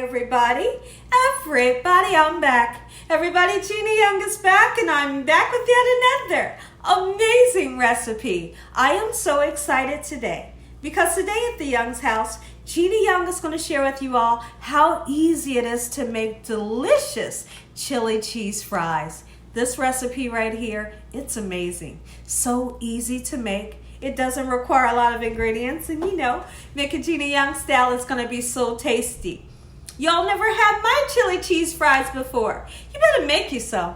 everybody. Everybody, I'm back. Everybody, Gina Young is back, and I'm back with yet another amazing recipe. I am so excited today because today at the Young's house, Gina Young is going to share with you all how easy it is to make delicious chili cheese fries. This recipe right here, it's amazing. So easy to make. It doesn't require a lot of ingredients, and you know, making Gina Young style is going to be so tasty. Y'all never had my chili cheese fries before. You better make you some.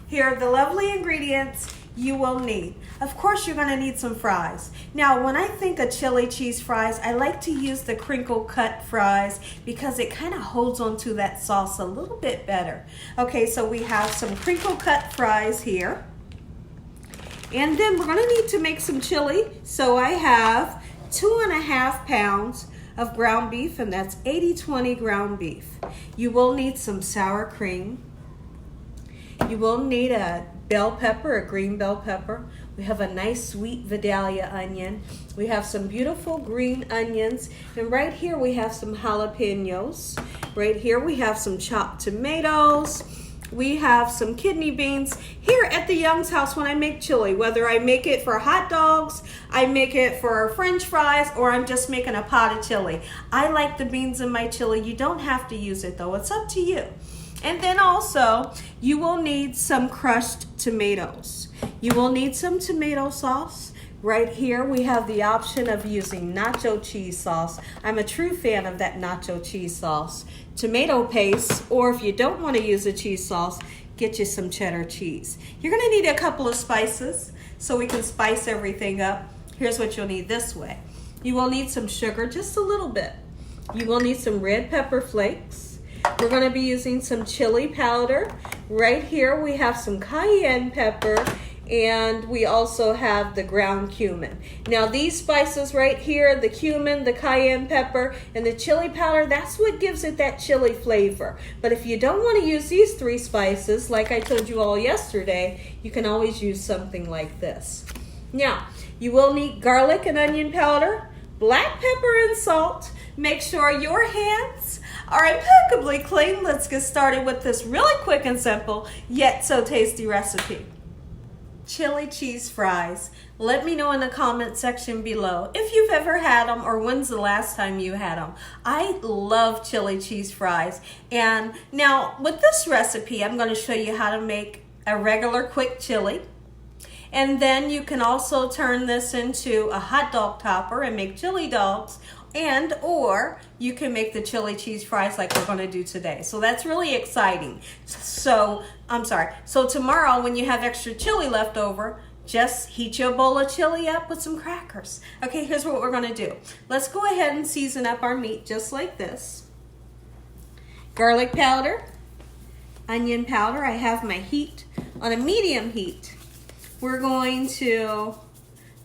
Here are the lovely ingredients you will need. Of course, you're going to need some fries. Now, when I think of chili cheese fries, I like to use the crinkle cut fries because it kind of holds onto that sauce a little bit better. Okay, so we have some crinkle cut fries here. And then we're going to need to make some chili. So I have 2.5 pounds of ground beef, and that's 80-20 ground beef. You will need some sour cream. You will need a bell pepper, a green bell pepper. We have a nice sweet Vidalia onion. We have some beautiful green onions. And right here we have some jalapenos. Right here we have some chopped tomatoes. We have some kidney beans. Here at the Young's house, when I make chili, whether I make it for hot dogs, I make it for French fries, or I'm just making a pot of chili, I like the beans in my chili. You don't have to use it though, it's up to you. And then also, you will need some crushed tomatoes. You will need some tomato sauce. Right here, we have the option of using nacho cheese sauce. I'm a true fan of that nacho cheese sauce. Tomato paste, or if you don't want to use a cheese sauce, get you some cheddar cheese. You're going to need a couple of spices so we can spice everything up. Here's what you'll need this way. You will need some sugar, just a little bit. You will need some red pepper flakes. We're going to be using some chili powder. Right here we have some cayenne pepper, and we also have the ground cumin. Now these spices right here, the cumin, the cayenne pepper, and the chili powder, that's what gives it that chili flavor. But if you don't want to use these 3 spices, like I told you all yesterday, you can always use something like this. Now, you will need garlic and onion powder, black pepper and salt. Make sure your hands are impeccably clean. Let's get started with this really quick and simple, yet so tasty recipe. Chili cheese fries. Let me know in the comment section below if you've ever had them or when's the last time you had them. I love chili cheese fries. And now with this recipe, I'm going to show you how to make a regular quick chili. And then you can also turn this into a hot dog topper and make chili dogs, and or you can make the chili cheese fries like we're going to do today. So that's really exciting. So tomorrow when you have extra chili left over, just heat your bowl of chili up with some crackers. Okay, here's what we're going to do. Let's go ahead and season up our meat just like this. Garlic powder, onion powder. I have my heat on a medium heat. We're going to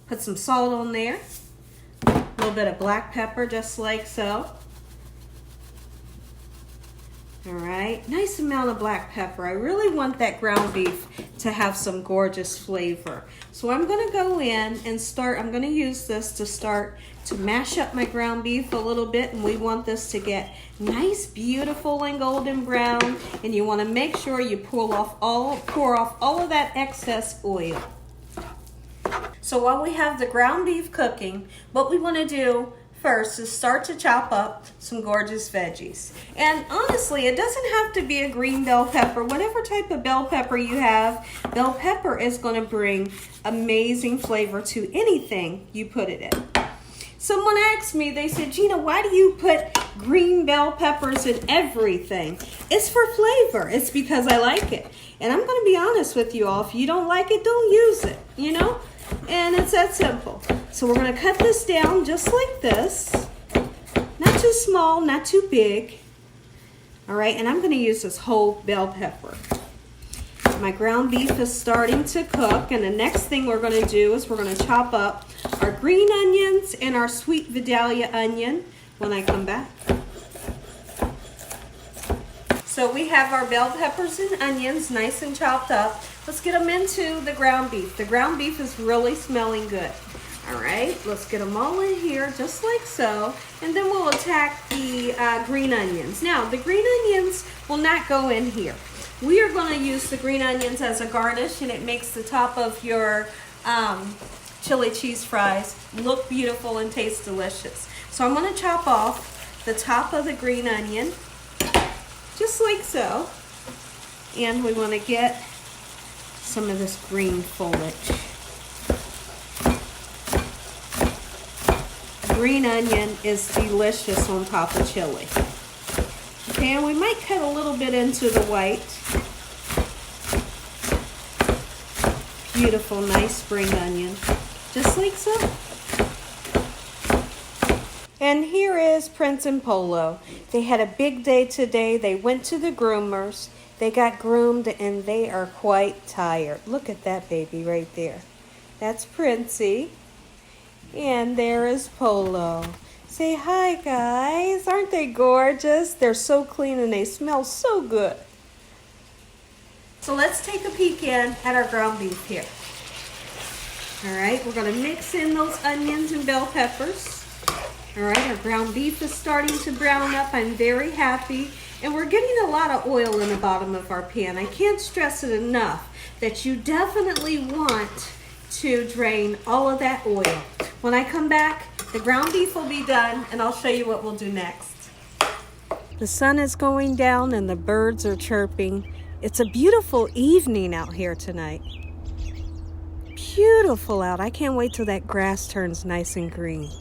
put some salt on there. A little bit of black pepper, just like so. All right, nice amount of black pepper. I really want that ground beef to have some gorgeous flavor. So I'm gonna go in and I'm gonna use this to start to mash up my ground beef a little bit, and we want this to get nice, beautiful, and golden brown. And you wanna make sure you pour off all of that excess oil. So while we have the ground beef cooking, what we want to do first is start to chop up some gorgeous veggies. And honestly, it doesn't have to be a green bell pepper. Whatever type of bell pepper you have, bell pepper is going to bring amazing flavor to anything you put it in. Someone asked me, they said, Gina, why do you put green bell peppers in everything? It's for flavor. It's because I like it. And I'm going to be honest with you all. If you don't like it, don't use it, you know? And it's that simple. So we're going to cut this down just like this. Not too small, not too big. All right, and I'm going to use this whole bell pepper. My ground beef is starting to cook, and the next thing we're going to do is we're going to chop up our green onions and our sweet Vidalia onion when I come back. So we have our bell peppers and onions nice and chopped up. Let's get them into the ground beef. The ground beef is really smelling good. All right, let's get them all in here just like so. And then we'll attack the green onions. Now, the green onions will not go in here. We are going to use the green onions as a garnish, and it makes the top of your chili cheese fries look beautiful and taste delicious. So I'm going to chop off the top of the green onion, just like so. And we want to get some of this green foliage. Green onion is delicious on top of chili. Okay, and we might cut a little bit into the white. Beautiful, nice spring onion, just like so. And here is Prince and Polo. They had a big day today. They went to the groomers. They got groomed and they are quite tired. Look at that baby right there. That's Princey. And there is Polo. Say hi, guys. Aren't they gorgeous? They're so clean and they smell so good. So let's take a peek in at our ground beef here. All right, we're going to mix in those onions and bell peppers. All right, our ground beef is starting to brown up. I'm very happy. And we're getting a lot of oil in the bottom of our pan. I can't stress it enough that you definitely want to drain all of that oil. When I come back, the ground beef will be done, and I'll show you what we'll do next. The sun is going down and the birds are chirping. It's a beautiful evening out here tonight. Beautiful out. I can't wait till that grass turns nice and green.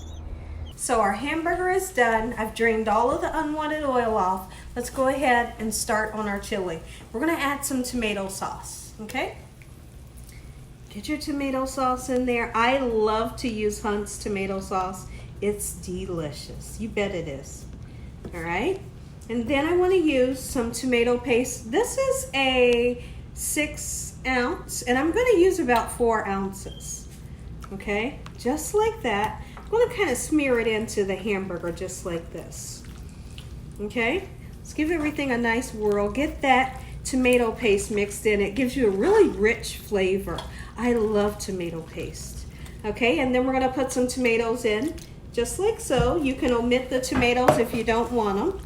So our hamburger is done. I've drained all of the unwanted oil off. Let's go ahead and start on our chili. We're going to add some tomato sauce, okay? Get your tomato sauce in there. I love to use Hunt's tomato sauce. It's delicious. You bet it is. All right. And then I want to use some tomato paste. This is a 6 ounce, and I'm going to use about 4 ounces. Okay, just like that. I'm going to kind of smear it into the hamburger just like this. Okay, let's give everything a nice whirl. Get that tomato paste mixed in. It gives you a really rich flavor. I love tomato paste. Okay, and then we're going to put some tomatoes in, just like so. You can omit the tomatoes if you don't want them.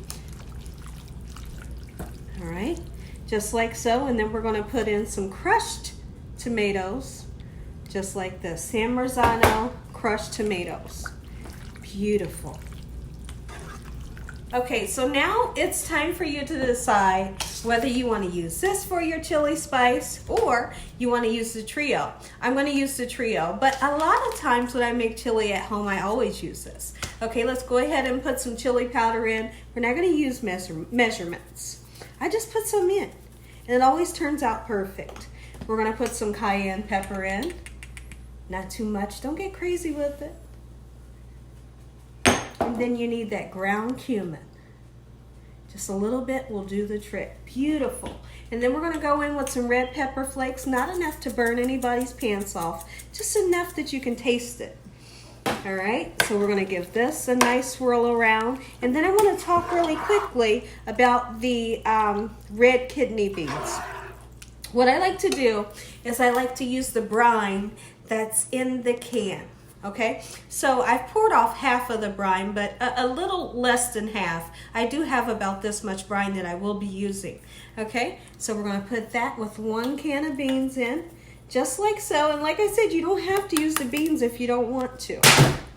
All right, just like so. And then we're going to put in some crushed tomatoes, just like this. San Marzano crushed tomatoes. Beautiful. Okay, so now it's time for you to decide whether you want to use this for your chili spice or you want to use the trio. I'm going to use the trio, but a lot of times when I make chili at home, I always use this. Okay, let's go ahead and put some chili powder in. We're not going to use measurements. I just put some in, and it always turns out perfect. We're going to put some cayenne pepper in. Not too much. Don't get crazy with it. And then you need that ground cumin. Just a little bit will do the trick. Beautiful. And then we're going to go in with some red pepper flakes. Not enough to burn anybody's pants off. Just enough that you can taste it. All right. So we're going to give this a nice swirl around. And then I want to talk really quickly about the red kidney beans. What I like to do is I like to use the brine that's in the can. Okay, so I've poured off half of the brine, but a little less than half. I do have about this much brine that I will be using. Okay, so we're going to put that with 1 can of beans in, just like so. And like I said, you don't have to use the beans if you don't want to.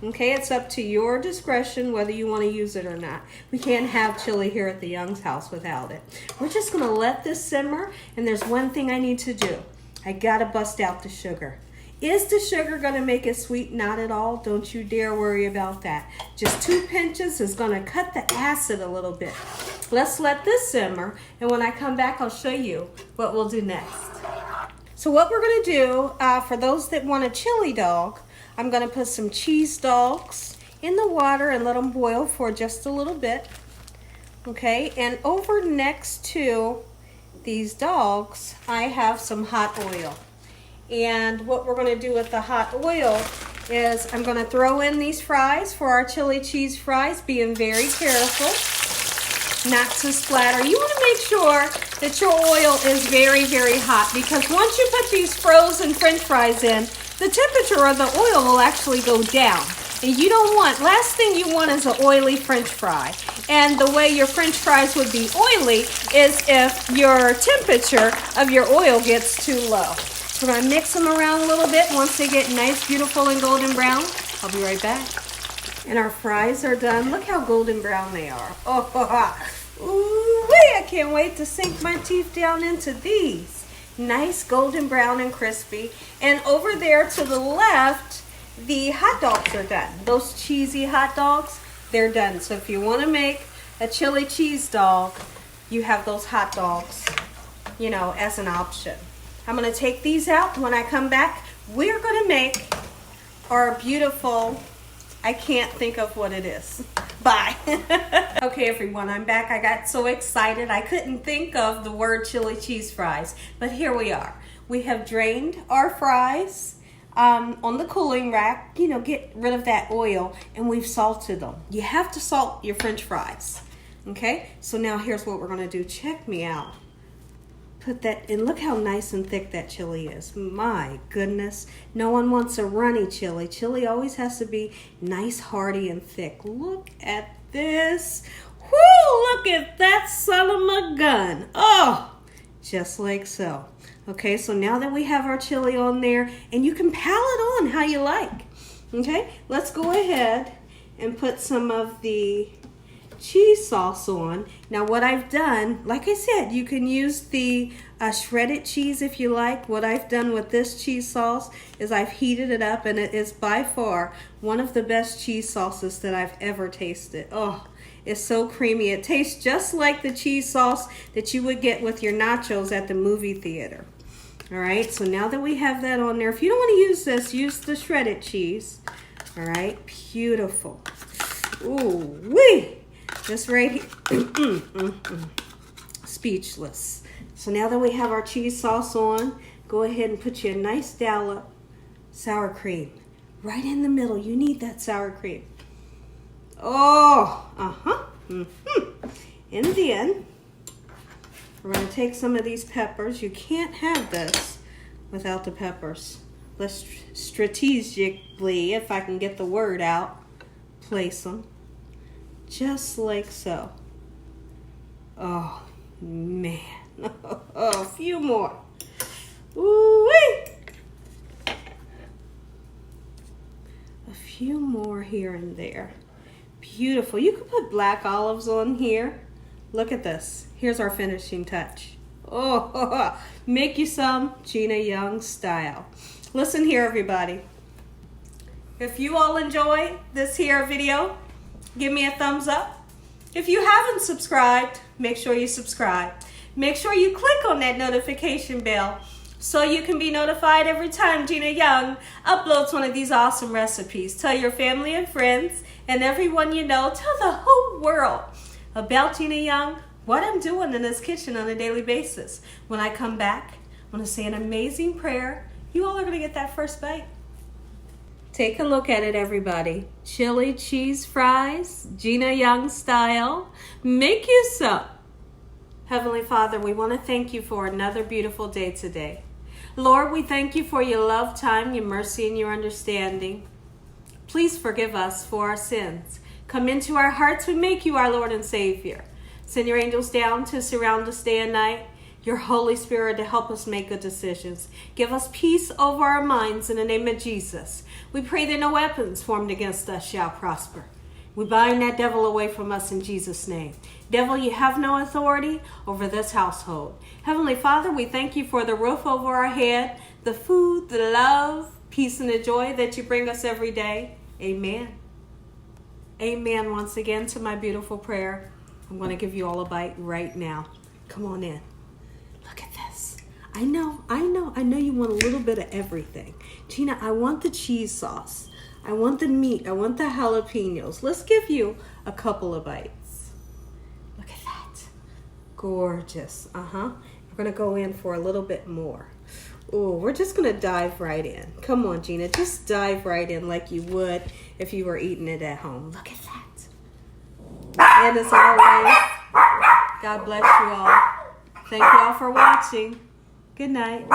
Okay, it's up to your discretion whether you want to use it or not. We can't have chili here at the Young's house without it. We're just going to let this simmer, and there's one thing I need to do. I got to bust out the sugar. Is the sugar going to make it sweet? Not at all. Don't you dare worry about that. Just 2 pinches is going to cut the acid a little bit. Let's let this simmer, and when I come back, I'll show you what we'll do next. So what we're going to do, for those that want a chili dog, I'm going to put some cheese dogs in the water and let them boil for just a little bit. Okay, and over next to these dogs, I have some hot oil. And what we're going to do with the hot oil is I'm going to throw in these fries for our chili cheese fries, being very careful not to splatter. You want to make sure that your oil is very, very hot, because once you put these frozen French fries in, the temperature of the oil will actually go down. And you don't want, last thing you want is an oily French fry. And the way your French fries would be oily is if your temperature of your oil gets too low. So we're gonna mix them around a little bit. Once they get nice, beautiful, and golden brown, I'll be right back. And our fries are done. Look how golden brown they are. Oh, ooh, I can't wait to sink my teeth down into these. Nice golden brown and crispy. And over there to the left, the hot dogs are done. Those cheesy hot dogs, they're done. So if you want to make a chili cheese dog, you have those hot dogs, you know, as an option. I'm going to take these out. When I come back, we're going to make our beautiful, I can't think of what it is. Bye. Okay, everyone, I'm back. I got so excited I couldn't think of the word chili cheese fries, but here we are. We have drained our fries on the cooling rack, you know, get rid of that oil, and we've salted them. You have to salt your French fries. Okay, so now here's what we're going to do. Check me out. Put that in. Look how nice and thick that chili is. My goodness. No one wants a runny chili. Chili always has to be nice, hearty, and thick. Look at this. Whoo! Look at that son of a gun. Oh, just like so. Okay, so now that we have our chili on there, and you can pile it on how you like. Okay, let's go ahead and put some of the cheese sauce on. Now what I've done, like I said, you can use the shredded cheese if you like. What I've done with this cheese sauce is I've heated it up, and it is by far one of the best cheese sauces that I've ever tasted. Oh, it's so creamy. It tastes just like the cheese sauce that you would get with your nachos at the movie theater. All right, so now that we have that on there, if you don't want to use this, use the shredded cheese. All right, beautiful. Ooh, wee! Just right here. Speechless. So now that we have our cheese sauce on, go ahead and put you a nice dollop sour cream. Right in the middle. You need that sour cream. Oh, And then we're going to take some of these peppers. You can't have this without the peppers. Let's strategically, if I can get the word out, place them. Just like so. Oh, man. Oh, a few more. Ooh-wee. A few more here and there. Beautiful. You could put black olives on here. Look at this. Here's our finishing touch. Oh, make you some Gina Young style. Listen here, everybody. If you all enjoy this here video, give me a thumbs up. If you haven't subscribed, make sure you subscribe. Make sure you click on that notification bell so you can be notified every time Gina Young uploads one of these awesome recipes. Tell your family and friends and everyone you know, tell the whole world about Gina Young, what I'm doing in this kitchen on a daily basis. When I come back, I'm going to say an amazing prayer. You all are going to get that first bite. Take a look at it, everybody. Chili cheese fries, Gina Young style. Make you some. Heavenly Father, we want to thank you for another beautiful day today. Lord, we thank you for your love, time, your mercy, and your understanding. Please forgive us for our sins. Come into our hearts. We make you our Lord and Savior. Send your angels down to surround us day and night. Your Holy Spirit to help us make good decisions. Give us peace over our minds in the name of Jesus. We pray that no weapons formed against us shall prosper. We bind that devil away from us in Jesus' name. Devil, you have no authority over this household. Heavenly Father, we thank you for the roof over our head, the food, the love, peace, and the joy that you bring us every day. Amen. Amen once again to my beautiful prayer. I'm going to give you all a bite right now. Come on in. Look at this. I know you want a little bit of everything. Gina, I want the cheese sauce. I want the meat. I want the jalapenos. Let's give you a couple of bites. Look at that. Gorgeous. We're going to go in for a little bit more. Oh, we're just going to dive right in. Come on, Gina. Just dive right in like you would if you were eating it at home. Look at that. And as always, God bless you all. Thank you all for watching. Good night.